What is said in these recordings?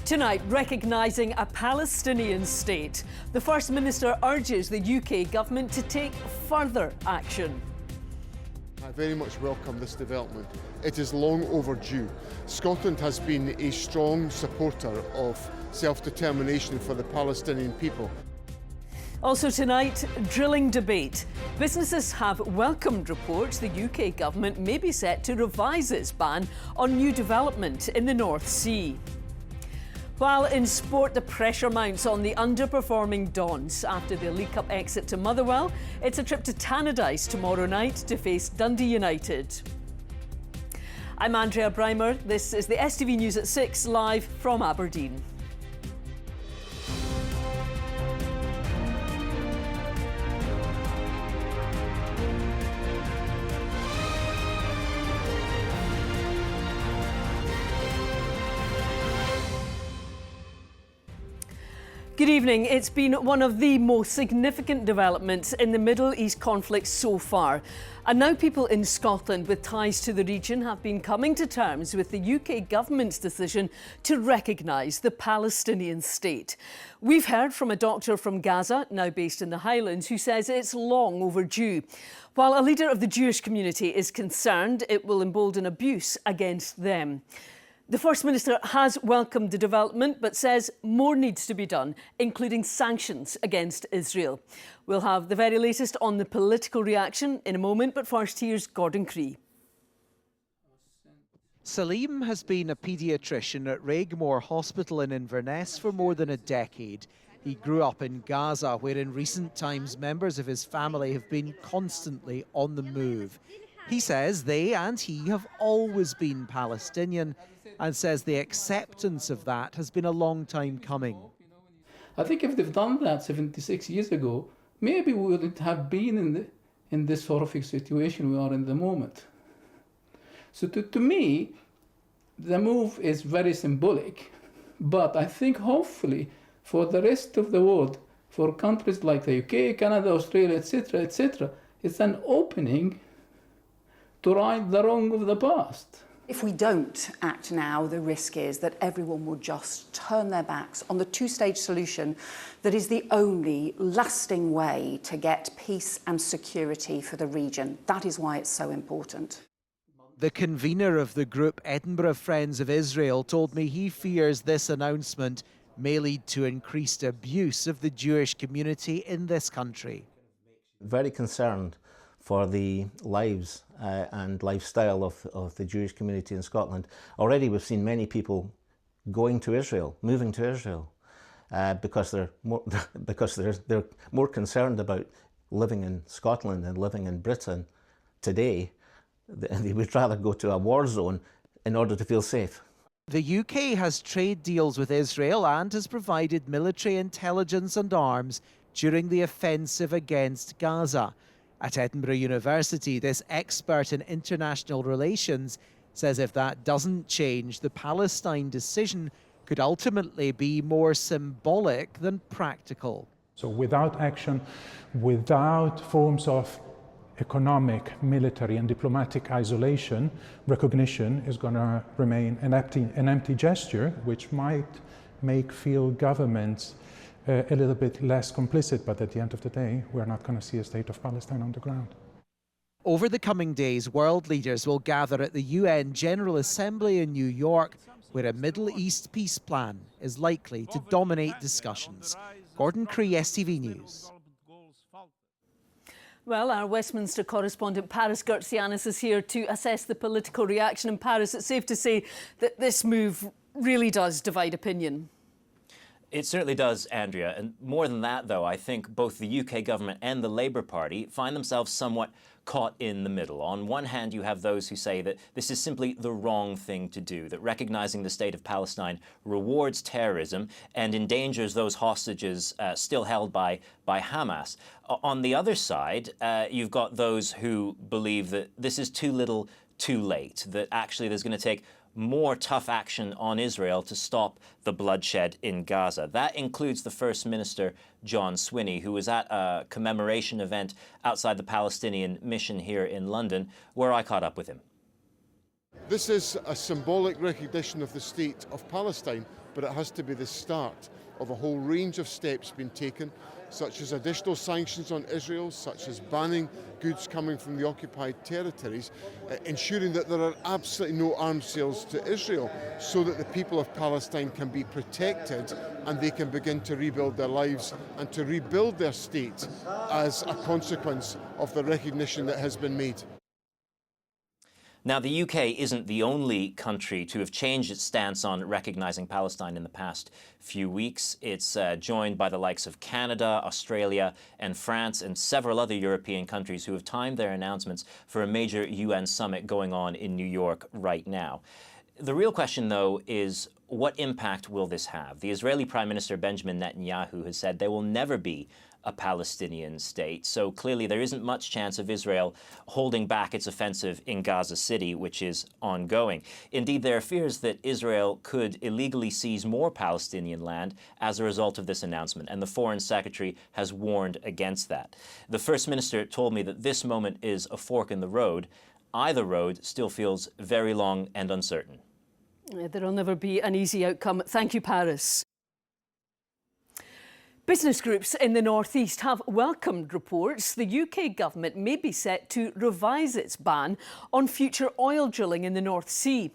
Tonight, recognising a Palestinian state. The First Minister urges the UK government to take further action. I very much welcome this development. It is long overdue. Scotland has been a strong supporter of self-determination for the Palestinian people. Also tonight, drilling debate. Businesses have welcomed reports the UK government may be set to revise its ban on new development in the North Sea. While in sport, the pressure mounts on the underperforming Dons after their League Cup exit to Motherwell. It's a trip to Tannadice tomorrow night to face Dundee United. I'm Andrea Breimer. This is the STV News at 6, live from Aberdeen. Good evening. It's been one of the most significant developments in the Middle East conflict so far. And now people in Scotland with ties to the region have been coming to terms with the UK government's decision to recognise the Palestinian state. We've heard from a doctor from Gaza, now based in the Highlands, who says it's long overdue. While a leader of the Jewish community is concerned it will embolden abuse against them. The First Minister has welcomed the development but says more needs to be done, including sanctions against Israel. We'll have the very latest on the political reaction in a moment, but first here's Gordon Cree. Salim has been a paediatrician at Raigmore Hospital in Inverness for more than a decade. He grew up in Gaza, where in recent times members of his family have been constantly on the move. He says they and he have always been Palestinian, and says the acceptance of that has been a long time coming. I think if they've done that 76 years ago, maybe we wouldn't have been in this horrific situation we are in the moment. So to me, the move is very symbolic, but I think hopefully for the rest of the world, for countries like the UK, Canada, Australia, etc., it's an opening to right the wrong of the past. If we don't act now, the risk is that everyone will just turn their backs on the two-stage solution that is the only lasting way to get peace and security for the region. That is why it's so important. The convener of the group Edinburgh Friends of Israel told me he fears this announcement may lead to increased abuse of the Jewish community in this country. Very concerned for the lives and lifestyle of the Jewish community in Scotland. Already we've seen many people going to Israel, moving to Israel, because they're more concerned about living in Scotland and living in Britain today. They would rather go to a war zone in order to feel safe. The UK has trade deals with Israel and has provided military intelligence and arms during the offensive against Gaza. At Edinburgh University, this expert in international relations says if that doesn't change, the Palestine decision could ultimately be more symbolic than practical. So without action, without forms of economic, military and diplomatic isolation, recognition is going to remain an empty gesture, which might make field governments a little bit less complicit, but at the end of the day, we're not going to see a state of Palestine on the ground. Over the coming days, world leaders will gather at the UN General Assembly in New York, where a Middle East peace plan is likely to dominate discussions. Gordon Cree, STV News. Well, our Westminster correspondent Paris Gertsianis is here to assess the political reaction in Paris. It's safe to say that this move really does divide opinion. It certainly does, Andrea. And more than that, though, I think both the UK government and the Labour Party find themselves somewhat caught in the middle. On one hand, you have those who say that this is simply the wrong thing to do, that recognising the state of Palestine rewards terrorism and endangers those hostages still held by Hamas. On the other side, you've got those who believe that this is too little, too late, that actually there's going to take more tough action on Israel to stop the bloodshed in Gaza. That includes the First Minister, John Swinney, who was at a commemoration event outside the Palestinian mission here in London, where I caught up with him. This is a symbolic recognition of the state of Palestine, but it has to be the start of a whole range of steps being taken, such as additional sanctions on Israel, such as banning goods coming from the occupied territories, ensuring that there are absolutely no arms sales to Israel, so that the people of Palestine can be protected and they can begin to rebuild their lives and to rebuild their state as a consequence of the recognition that has been made. Now, the UK isn't the only country to have changed its stance on recognising Palestine in the past few weeks. It's joined by the likes of Canada, Australia and France and several other European countries who have timed their announcements for a major UN summit going on in New York right now. The real question, though, is what impact will this have? The Israeli Prime Minister Benjamin Netanyahu has said there will never be a Palestinian state, so clearly there isn't much chance of Israel holding back its offensive in Gaza City, which is ongoing. Indeed, there are fears that Israel could illegally seize more Palestinian land as a result of this announcement, and the Foreign Secretary has warned against that. The First Minister told me that this moment is a fork in the road. Either road still feels very long and uncertain. There'll never be an easy outcome. Thank you, Paris. Business groups in the North East have welcomed reports the UK government may be set to revise its ban on future oil drilling in the North Sea.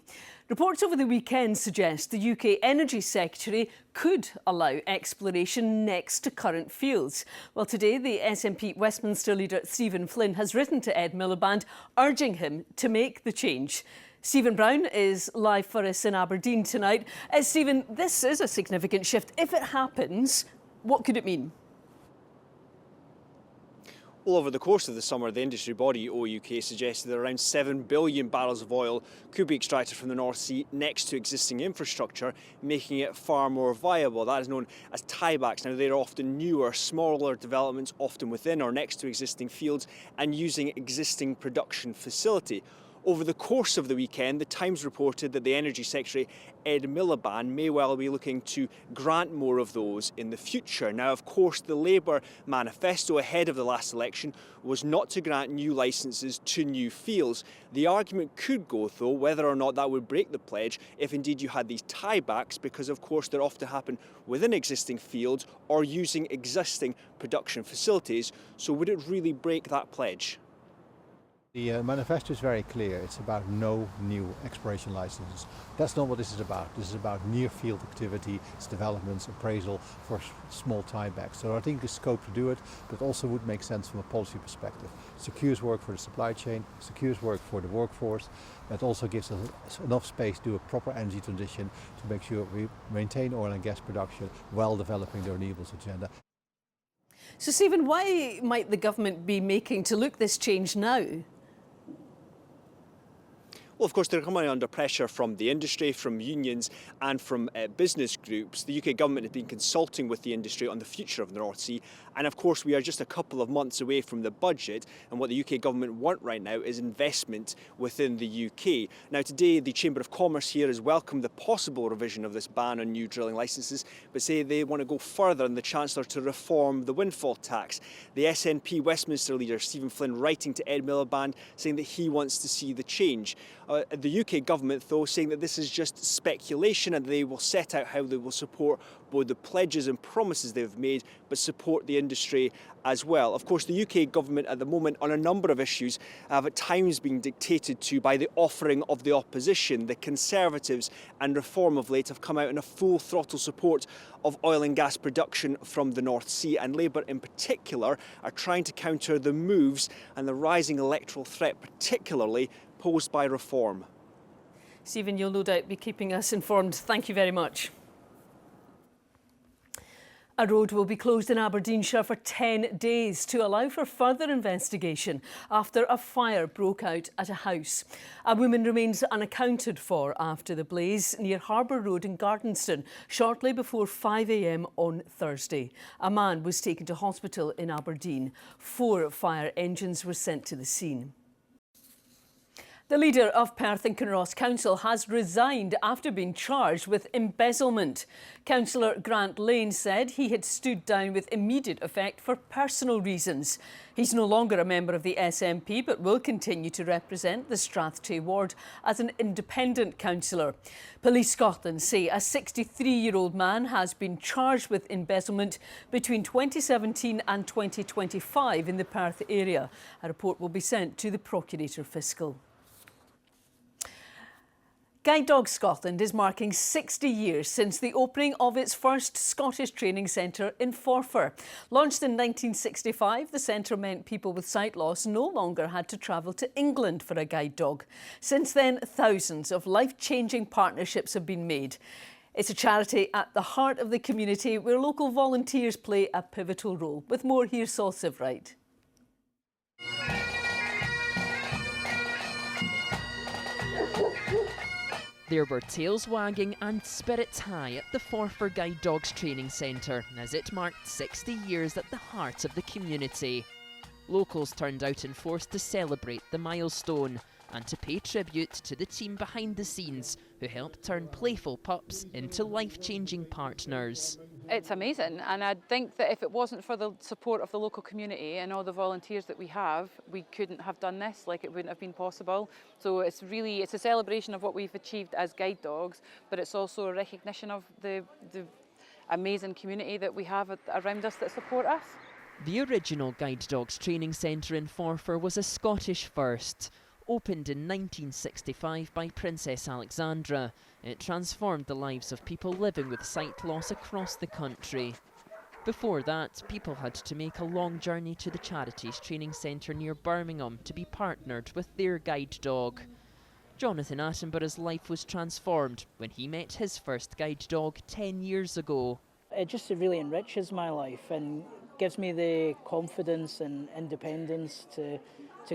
Reports over the weekend suggest the UK Energy Secretary could allow exploration next to current fields. Well, today the SNP Westminster leader Stephen Flynn has written to Ed Miliband urging him to make the change. Stephen Brown is live for us in Aberdeen tonight. Stephen, this is a significant shift. If it happens, what could it mean? Well, over the course of the summer, the industry body OUK suggested that around 7 billion barrels of oil could be extracted from the North Sea next to existing infrastructure, making it far more viable. That is known as tiebacks. Now, they're often newer, smaller developments, often within or next to existing fields and using existing production facility. Over the course of the weekend, the Times reported that the Energy Secretary, Ed Miliband, may well be looking to grant more of those in the future. Now, of course, the Labour manifesto ahead of the last election was not to grant new licences to new fields. The argument could go, though, whether or not that would break the pledge if indeed you had these tiebacks, because, of course, they often happen within existing fields or using existing production facilities. So would it really break that pledge? The manifesto is very clear. It's about no new exploration licenses. That's not what this is about. This is about near-field activity, its developments, appraisal for small tiebacks. So I think there's scope to do it, but also would make sense from a policy perspective. Secures work for the supply chain, secures work for the workforce. That also gives us enough space to do a proper energy transition to make sure we maintain oil and gas production while developing the renewables agenda. So, Stephen, why might the government be making to look this change now? Well, of course, they're coming under pressure from the industry, from unions and from business groups. The UK government has been consulting with the industry on the future of the North Sea. And of course, we are just a couple of months away from the budget. And what the UK government want right now is investment within the UK. Now, today, the Chamber of Commerce here has welcomed the possible revision of this ban on new drilling licences, but say they want to go further and the Chancellor to reform the windfall tax. The SNP Westminster leader, Stephen Flynn, writing to Ed Miliband, saying that he wants to see the change. The UK government, though, saying that this is just speculation and they will set out how they will support both the pledges and promises they've made, but support the industry as well. Of course, the UK government at the moment on a number of issues have at times been dictated to by the offering of the opposition. The Conservatives and Reform of late have come out in a full throttle support of oil and gas production from the North Sea, and Labour in particular are trying to counter the moves and the rising electoral threat, particularly posed by Reform. Stephen, you'll no doubt be keeping us informed. Thank you very much. A road will be closed in Aberdeenshire for 10 days to allow for further investigation after a fire broke out at a house. A woman remains unaccounted for after the blaze near Harbour Road in Gardenston shortly before 5 a.m. on Thursday. A man was taken to hospital in Aberdeen. 4 fire engines were sent to the scene. The leader of Perth and Kinross Council has resigned after being charged with embezzlement. Councillor Grant Lane said he had stood down with immediate effect for personal reasons. He's no longer a member of the SNP but will continue to represent the Strathtyre ward as an independent councillor. Police Scotland say a 63-year-old man has been charged with embezzlement between 2017 and 2025 in the Perth area. A report will be sent to the Procurator Fiscal. Guide Dogs Scotland is marking 60 years since the opening of its first Scottish training centre in Forfar. Launched in 1965, the centre meant people with sight loss no longer had to travel to England for a guide dog. Since then, thousands of life-changing partnerships have been made. It's a charity at the heart of the community where local volunteers play a pivotal role. With more, here's Saul Sivright. There were tails wagging and spirits high at the Forfar Guide Dogs Training Centre as it marked 60 years at the heart of the community. Locals turned out in force to celebrate the milestone and to pay tribute to the team behind the scenes who helped turn playful pups into life-changing partners. It's amazing, and I think that if it wasn't for the support of the local community and all the volunteers that we have, we couldn't have done this, like it wouldn't have been possible. So it's a celebration of what we've achieved as guide dogs, but it's also a recognition of the amazing community that we have around us that support us. The original Guide Dogs Training Centre in Forfar was a Scottish first. Opened in 1965 by Princess Alexandra, it transformed the lives of people living with sight loss across the country. Before that, people had to make a long journey to the charity's training centre near Birmingham to be partnered with their guide dog. Jonathan Attenborough's life was transformed when he met his first guide dog 10 years ago. It just really enriches my life and gives me the confidence and independence to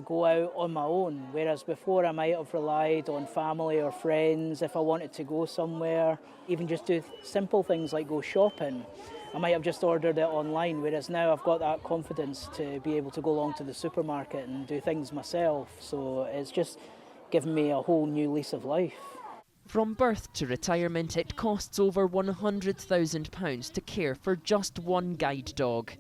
go out on my own, whereas before I might have relied on family or friends if I wanted to go somewhere, even just do simple things like go shopping. I might have just ordered it online, whereas now I've got that confidence to be able to go along to the supermarket and do things myself, so it's just given me a whole new lease of life. From birth to retirement, it costs over £100,000 to care for just one guide dog.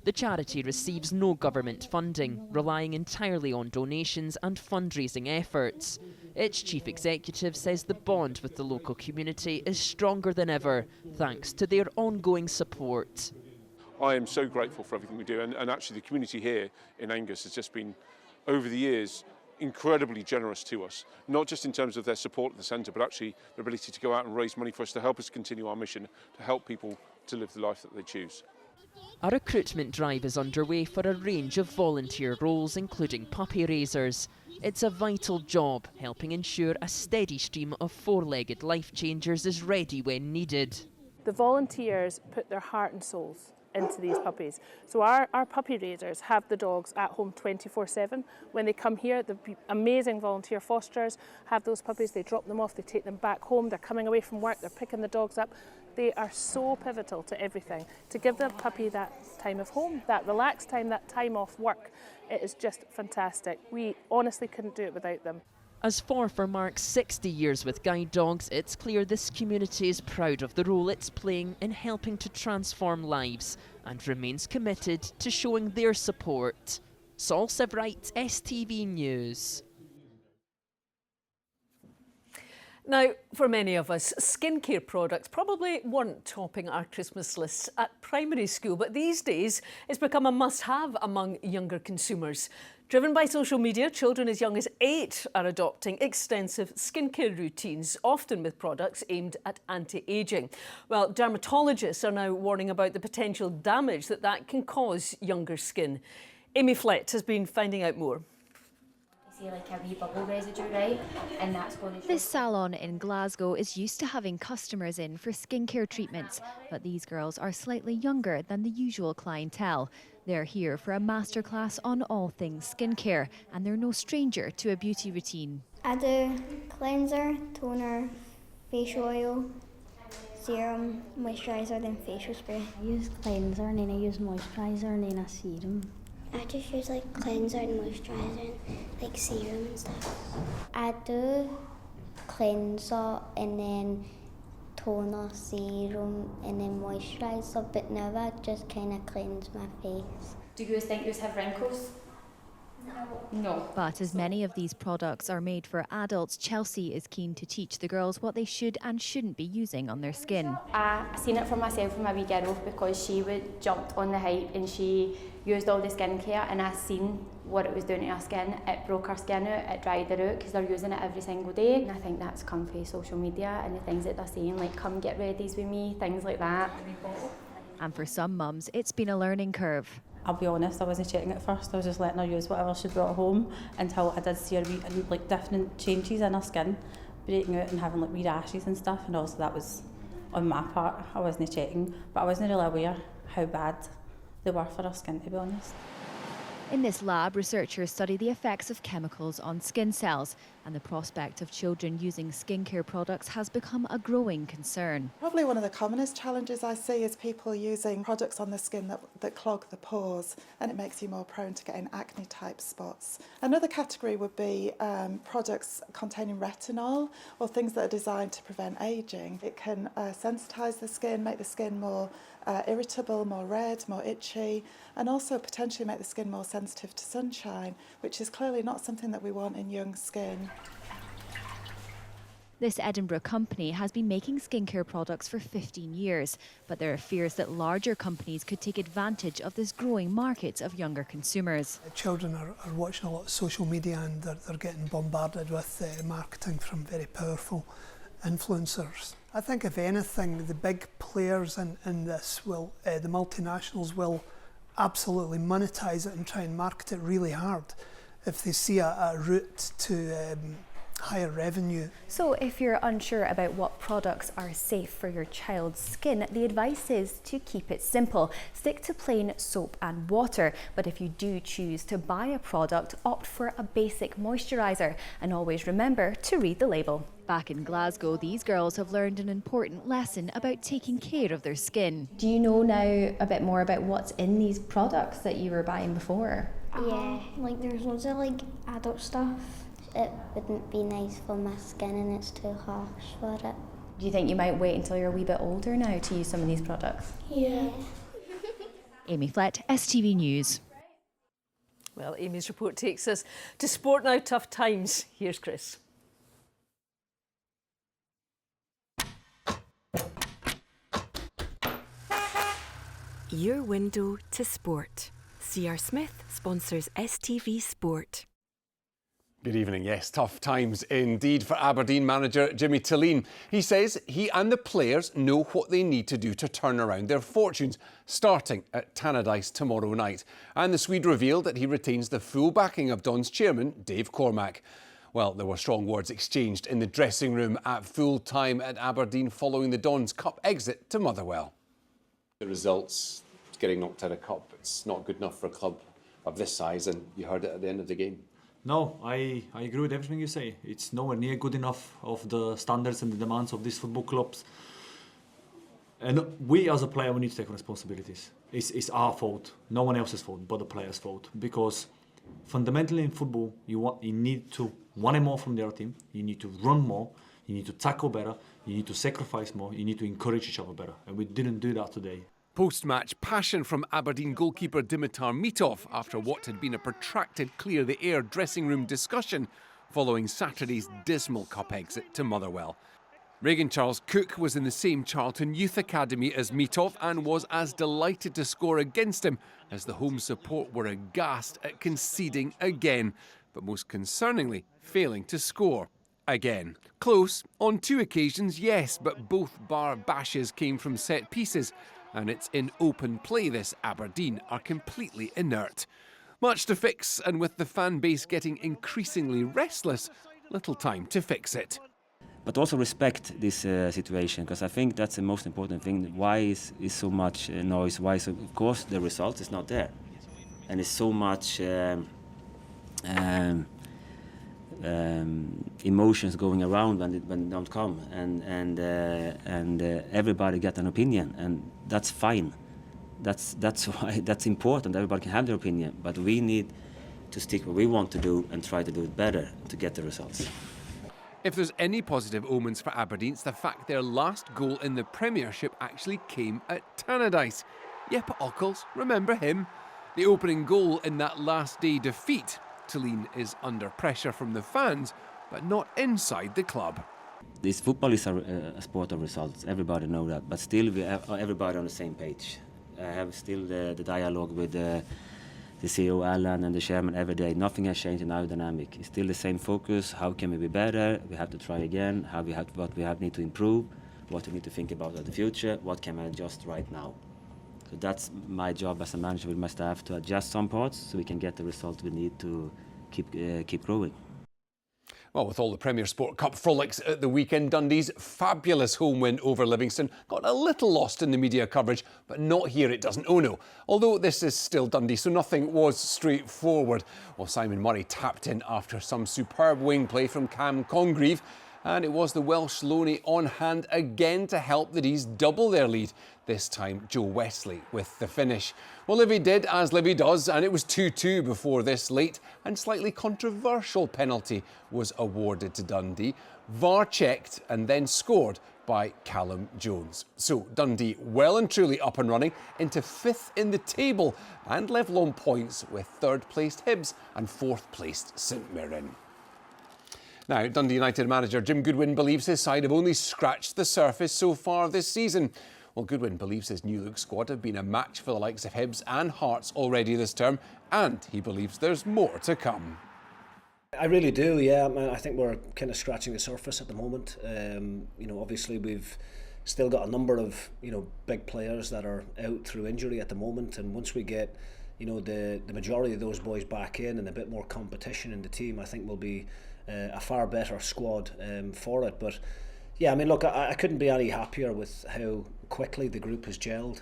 The charity receives no government funding, relying entirely on donations and fundraising efforts. Its chief executive says the bond with the local community is stronger than ever, thanks to their ongoing support. I am so grateful for everything we do, and actually the community here in Angus has just been, over the years, incredibly generous to us, not just in terms of their support at the centre, but actually their ability to go out and raise money for us to help us continue our mission, to help people to live the life that they choose. A recruitment drive is underway for a range of volunteer roles, including puppy raisers. It's a vital job, helping ensure a steady stream of four-legged life changers is ready when needed. The volunteers put their heart and souls into these puppies. So our puppy raisers have the dogs at home 24/7. When they come here, the amazing volunteer fosterers have those puppies, they drop them off, they take them back home, they're coming away from work, they're picking the dogs up. They are so pivotal to everything. To give the puppy that time of home, that relaxed time, that time off work, it is just fantastic. We honestly couldn't do it without them. As Forfar marks 60 years with guide dogs, it's clear this community is proud of the role it's playing in helping to transform lives and remains committed to showing their support. Saul Sivright, STV News. Now, for many of us, skincare products probably weren't topping our Christmas lists at primary school, but these days it's become a must-have among younger consumers. Driven by social media, children as young as 8 are adopting extensive skincare routines, often with products aimed at anti-aging. Well, dermatologists are now warning about the potential damage that can cause younger skin. Amy Flett has been finding out more. See like a wee bubble residue, right? And that's going to... This salon in Glasgow is used to having customers in for skincare treatments, but these girls are slightly younger than the usual clientele. They're here for a masterclass on all things skincare, and they're no stranger to a beauty routine. I do cleanser, toner, facial oil, serum, moisturiser, then facial spray. I use cleanser and then I use moisturiser and then a serum. I just use like cleanser and moisturiser and like serum and stuff. I do cleanser and then toner, serum and then moisturiser, but never just kind of cleanse my face. Do you think you have wrinkles? No. But as many of these products are made for adults, Chelsea is keen to teach the girls what they should and shouldn't be using on their skin. I seen it for myself from my wee girl because she jumped on the hype and she used all the skincare, and I seen what it was doing to her skin. It broke her skin out, it dried her out because they're using it every single day. And I think that's come from social media and the things that they're saying, like come get readies with me, things like that. And for some mums, it's been a learning curve. I'll be honest, I wasn't checking at first. I was just letting her use whatever she brought home until I did see her like different changes in her skin, breaking out and having like wee rashes and stuff. And also that was on my part. I wasn't checking, but I wasn't really aware how bad they were for her skin, to be honest. In this lab, researchers study the effects of chemicals on skin cells, and the prospect of children using skincare products has become a growing concern. Probably one of the commonest challenges I see is people using products on the skin that clog the pores, and it makes you more prone to getting acne-type spots. Another category would be products containing retinol or things that are designed to prevent ageing. It can sensitise the skin, make the skin more irritable, more red, more itchy, and also potentially make the skin more sensitive to sunshine, which is clearly not something that we want in young skin. This Edinburgh company has been making skincare products for 15 years, but there are fears that larger companies could take advantage of this growing market of younger consumers. Children are watching a lot of social media, and they're getting bombarded with marketing from very powerful influencers. I think if anything, the big players in this will, the multinationals will absolutely monetize it and try and market it really hard if they see a route to higher revenue. So if you're unsure about what products are safe for your child's skin, the advice is to keep it simple. Stick to plain soap and water, but if you do choose to buy a product, opt for a basic moisturiser, and always remember to read the label. Back in Glasgow, these girls have learned an important lesson about taking care of their skin. Do you know now a bit more about what's in these products that you were buying before? Yeah, like there's loads of like adult stuff. It wouldn't be nice for my skin and it's too harsh for it. Do you think you might wait until you're a wee bit older now to use some of these products? Yeah. Amy Flett, STV News. Well, Amy's report takes us to sport now, tough times. Here's Chris. Your window to sport. C.R. Smith sponsors STV Sport. Good evening. Yes, tough times indeed for Aberdeen manager Jimmy Tilleen. He says he and the players know what they need to do to turn around their fortunes, starting at Tannadice tomorrow night. And the Swede revealed that he retains the full backing of Don's chairman, Dave Cormack. Well, there were strong words exchanged in the dressing room at full time at Aberdeen following the Dons' cup exit to Motherwell. The results, getting knocked out of cup, it's not good enough for a club of this size, and you heard it at the end of the game. No, I agree with everything you say. It's nowhere near good enough of the standards and the demands of these football clubs. And we as a player, we need to take responsibilities. It's our fault, no one else's fault, but the players' fault. Because fundamentally in football, you need to want more from the other team, you need to run more, you need to tackle better, you need to sacrifice more, you need to encourage each other better. And we didn't do that today. Post-match passion from Aberdeen goalkeeper Dimitar Mitov after what had been a protracted clear-the-air dressing room discussion following Saturday's dismal cup exit to Motherwell. Regan Charles Cook was in the same Charlton Youth Academy as Mitov and was as delighted to score against him as the home support were aghast at conceding again, but most concerningly, failing to score again. Close on 2 occasions, yes, but both bar bashes came from set pieces. And it's in open play this Aberdeen are completely inert. Much to fix, and with the fan base getting increasingly restless, little time to fix it. But also respect this situation, because I think that's the most important thing. Why is so much noise? Why so? Of course, the result is not there, and it's so much emotions going around when they don't come, and everybody get an opinion, and that's fine. That's why that's important. Everybody can have their opinion, but we need to stick what we want to do and try to do it better to get the results. If there's any positive omens for Aberdeen, it's the fact their last goal in the Premiership actually came at Tannadice. Jeppe Ockels, remember him? The opening goal in that last day defeat. Tulleen is under pressure from the fans, but not inside the club. This football is a sport of results, everybody knows that, but still we have everybody on the same page. I have still the dialogue with the CEO Alan and the chairman every day. Nothing has changed in our dynamic. It's still the same focus. How can we be better? We have to try again. What we need to improve, what we need to think about in the future, what can we adjust right now. So that's my job as a manager with my staff, to adjust some parts so we can get the result we need to keep growing. Well, with all the Premier Sport Cup frolics at the weekend, Dundee's fabulous home win over Livingston got a little lost in the media coverage, but not here, it doesn't. Oh no. Although this is still Dundee, so nothing was straightforward. Well, Simon Murray tapped in after some superb wing play from Cam Congreve, and it was the Welsh loanee on hand again to help the D's double their lead. This time, Joe Wesley with the finish. Well, Livy did as Livy does, and it was 2-2 before this late and slightly controversial penalty was awarded to Dundee. VAR checked and then scored by Callum Jones. So Dundee well and truly up and running into 5th in the table and level on points with 3rd-placed Hibs and 4th-placed St Mirren. Now, Dundee United manager Jim Goodwin believes his side have only scratched the surface so far this season. Well, Goodwin believes his new look squad have been a match for the likes of Hibs and Hearts already this term, and he believes there's more to come. I really do, yeah. I think we're kind of scratching the surface at the moment. Obviously we've still got a number of, big players that are out through injury at the moment, and once we get, the majority of those boys back in and a bit more competition in the team, I think we'll be a far better squad for it. But yeah, look, I couldn't be any happier with how quickly the group has gelled.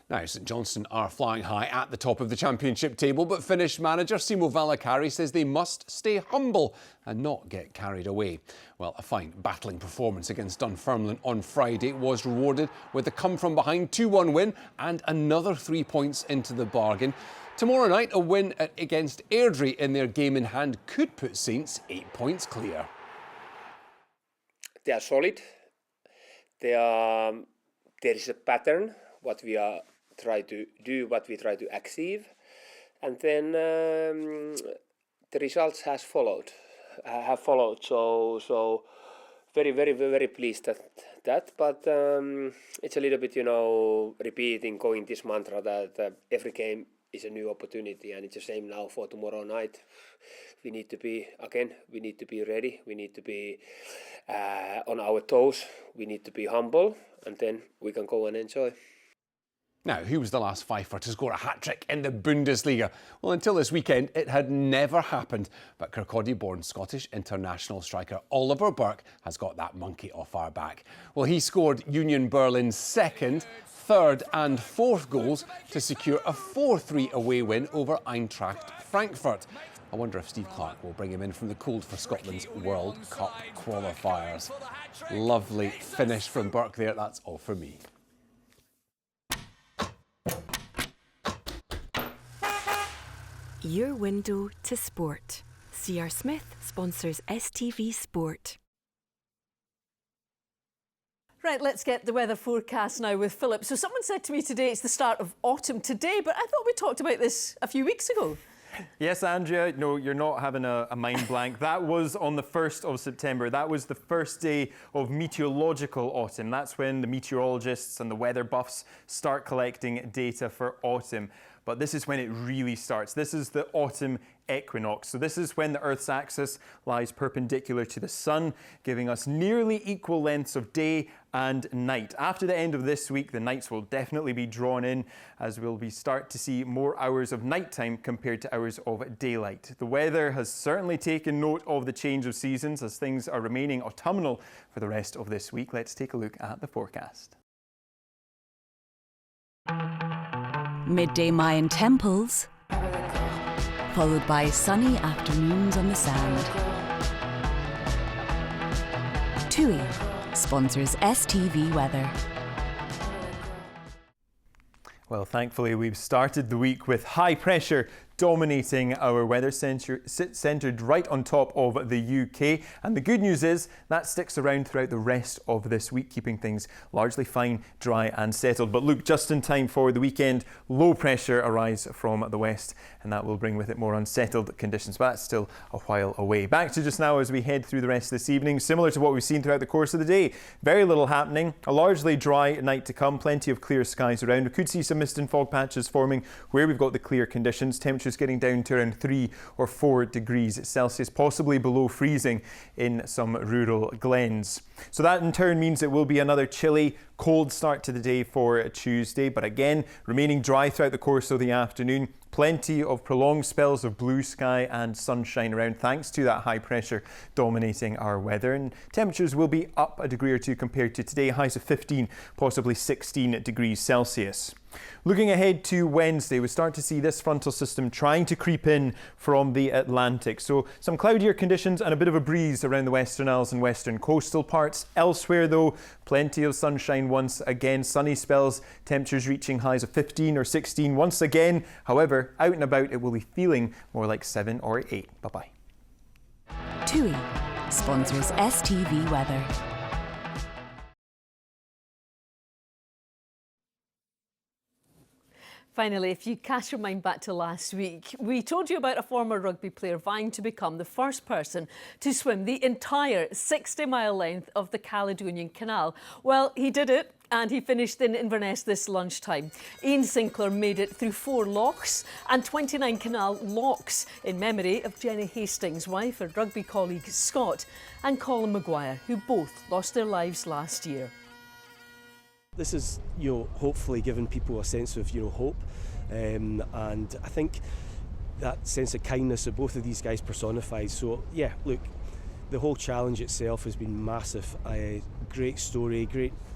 Now, St Johnstone are flying high at the top of the championship table, but Finnish manager Simo Valakari says they must stay humble and not get carried away. Well, a fine battling performance against Dunfermline on Friday was rewarded with a come-from-behind 2-1 win and another 3 points into the bargain. Tomorrow night, a win against Airdrie in their game in hand could put Saints 8 points clear. They are solid. There is a pattern, what we are try to do, what we try to achieve, and then the results have followed. So very, very, very pleased at that. But it's a little bit, repeating, going this mantra that every game is a new opportunity, and it's the same now for tomorrow night. We need to be ready. We need to be on our toes. We need to be humble, and then we can go and enjoy. Now, who was the last Fifer to score a hat-trick in the Bundesliga? Well, until this weekend, it had never happened. But Kirkcaldy-born Scottish international striker Oliver Burke has got that monkey off our back. Well, he scored Union Berlin's 2nd, 3rd and 4th goals to secure a 4-3 away win over Eintracht Frankfurt. I wonder if Steve Clarke will bring him in from the cold for Scotland's World Cup qualifiers. Lovely finish from Burke there. That's all for me. Your window to sport. C.R. Smith sponsors STV Sport. Right, let's get the weather forecast now with Philip. So someone said to me today it's the start of autumn today, but I thought we talked about this a few weeks ago. Yes, Andrea, no, you're not having a mind blank. That was on the 1st of September. That was the first day of meteorological autumn. That's when the meteorologists and the weather buffs start collecting data for autumn. But this is when it really starts. This is the autumn equinox. So this is when the Earth's axis lies perpendicular to the sun, giving us nearly equal lengths of day and night. After the end of this week, the nights will definitely be drawn in, as we'll start to see more hours of nighttime compared to hours of daylight. The weather has certainly taken note of the change of seasons, as things are remaining autumnal for the rest of this week. Let's take a look at the forecast. Midday Mayan temples, followed by sunny afternoons on the sand. TUI sponsors STV Weather. Well, thankfully, we've started the week with high pressure dominating our weather centred right on top of the UK. And the good news is that sticks around throughout the rest of this week, keeping things largely fine, dry and settled. But look, just in time for the weekend, low pressure arrives from the west, and that will bring with it more unsettled conditions. But that's still a while away. Back to just now as we head through the rest of this evening, similar to what we've seen throughout the course of the day. Very little happening, a largely dry night to come, plenty of clear skies around. We could see some mist and fog patches forming where we've got the clear conditions. Temperatures getting down to around 3 or 4 degrees Celsius, possibly below freezing in some rural glens. So that in turn means it will be another chilly, cold start to the day for Tuesday, but again remaining dry throughout the course of the afternoon. Plenty of prolonged spells of blue sky and sunshine around thanks to that high pressure dominating our weather, and temperatures will be up a degree or two compared to today, highs of 15, possibly 16 degrees Celsius. Looking ahead to Wednesday, we start to see this frontal system trying to creep in from the Atlantic. So some cloudier conditions and a bit of a breeze around the Western Isles and western coastal parts. Elsewhere though, plenty of sunshine once again, sunny spells, temperatures reaching highs of 15 or 16 once again. However, out and about it will be feeling more like 7 or 8. Bye-bye. TUI sponsors STV Weather. Finally, if you cast your mind back to last week, we told you about a former rugby player vying to become the first person to swim the entire 60-mile length of the Caledonian Canal. Well, he did it, and he finished in Inverness this lunchtime. Ian Sinclair made it through 4 lochs and 29 canal locks in memory of Jenny Hastings' wife, her rugby colleague Scott, and Colin Maguire, who both lost their lives last year. This is, hopefully giving people a sense of, hope, and I think that sense of kindness that both of these guys personifies. So yeah, look, the whole challenge itself has been massive. Great story,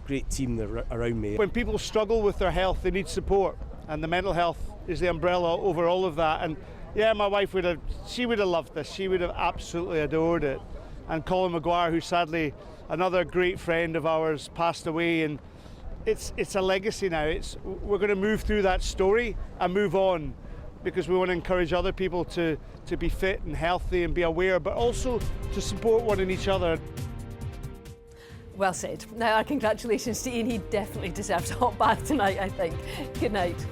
great team around me. When people struggle with their health, they need support, and the mental health is the umbrella over all of that. And yeah, my wife would have loved this. She would have absolutely adored it. And Colin Maguire, who sadly another great friend of ours, passed away, and it's a legacy now. We're going to move through that story and move on, because we want to encourage other people to be fit and healthy and be aware, but also to support one in each other. Well said. Now, our congratulations to Ian. He definitely deserves a hot bath tonight, I think. Good night.